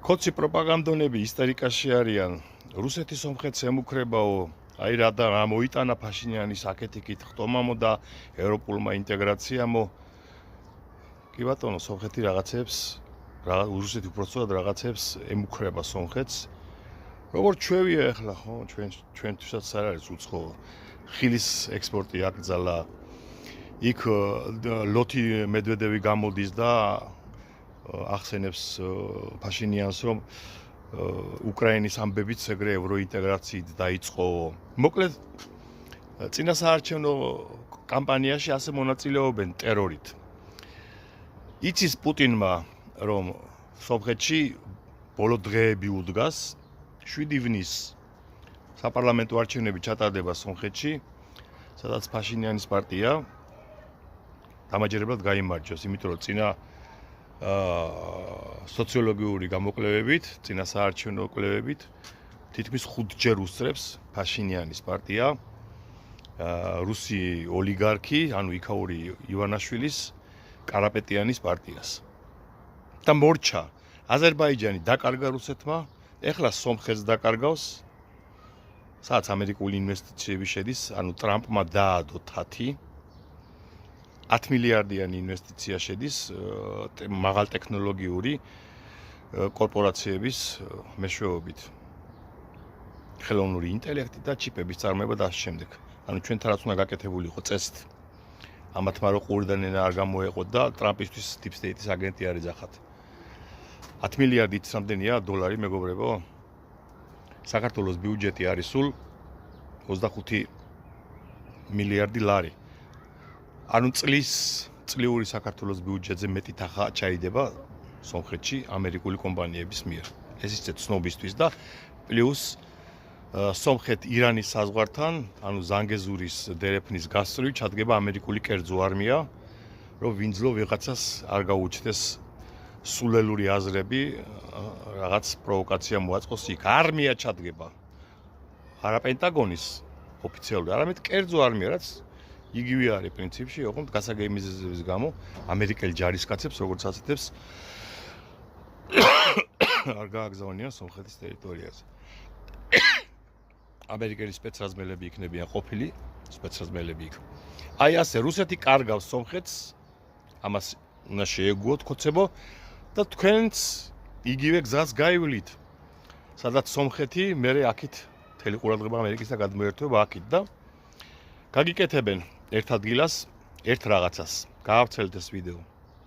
Kotsi პროპაგანდონები ისტერიკაში არიან. რუსეთი სომხეთს ემუქრებაო, აი რა და რა მოიტანა ფაშინიანის აკეთიკით ხტომამო და ევროპულმა ინტეგრაციამო. კი ბატონო, სომხეთი რაღაცებს, რუსეთი უბრალოდ რაღაცებს ემუქრება სომხეთს. როგორ ჩვევია ახლა ხო, ჩვენთვისაც არ არის უცხო ხილის ექსპორტი აკრძალა. იქ ლოთი მედვედევი გამოდის და ახსენებს ფაშინიანს, რომ უკრაინის ამბებით ეგრე ევროინტეგრაციით დაიწყო. მოკლედ წინასაარჩევნო კამპანიაში ასე მონაწილეობენ ტერორით. იცის პუტინმა, რომ სომხეთში ბოლო დღეები უდგას 7 ივნის საპარლამენტო არჩევნები ჩატარდება სომხეთში, სადაც ფაშინიანის პარტია დამაჯერებლად გაიმარჯვებს, იმიტომ რომ წინა სოციოლოგიური გამოკვლევებით, წინა საარჩევნო კვლევებით თითქმის 5 ჯერ უსწრებს ფაშინიანის პარტია რუსი ოლიგარქი, ანუ იქაური ივანაშვილის კარაპეტიანის პარტიას. და მორჩა აზერბაიჯანი დაკარგა რუსეთმა, ეხლა სომხეთს დაკარგავს, სადაც ამერიკული ინვესტიციები შედის, ანუ ტრამპმა დაადო თათი 10 მილიარდიანი ინვესტიცია შედის მაღალტექნოლოგიური კორპორაციების მეშვეობით. ხელოვნური ინტელექტი და ჩიპების წარმოება და ასე შემდეგ. ანუ ჩვენთან რაც უნდა გაკეთებული იყო წესით. ამათმა რო ყურიდან ენა არ გამოეყოთ და ტრამპისთვის deep state-ის აგენტი არ ეძახათ. 10 მილიარდით რამდენია დოლარი მეგობრებო? საქართველოს ბიუჯეტი არის სულ 25 მილიარდი ლარი. ანუ წლიური საქართველოს ბიუჯეტზე მეტი თანხა ჩაიდება სომხეთში ამერიკული კომპანიების მიერ. ეს ისე ცნობისთვის და პლუს სომხეთ-ირანის საზღვართან, ანუ ზანგეზურის დერეფნის გასწვრივ ჩადგება ამერიკული კერძო არმია, რომ ვინძლო ვიღაცას არ გაუჩნდეს სულელური აზრები, რაღაც პროვოკაცია მოაწყოს იქ. არმია ჩადგება. არა პენტაგონის ოფიციალური, არამედ კერძო არმია, რაც იგივე არის პრინციპში, ოღონდ გასაგემიზების გამო ამერიკელი ჯარისკაცებს როგორც ასეთებს არ გააგზავნიან სომხეთის ტერიტორიაზე. ამერიკელი სპეცრაზმელები იქნებიან ყოფილი სპეცრაზმელები იქ. აი ასე რუსეთი კარგავს სომხეთს, ამას უნდა შეეგუოთ ქოცებო და თქვენც იგივე გზას გაივლით. სადაც სომხეთი მერე აქით მთელი ყურადღება ამერიკისა გადმოერთვება აქით და გაგიკეთებენ ერთ ადგილას ერთ რაღაცას. გაავრცელეთ ეს ვიდეო.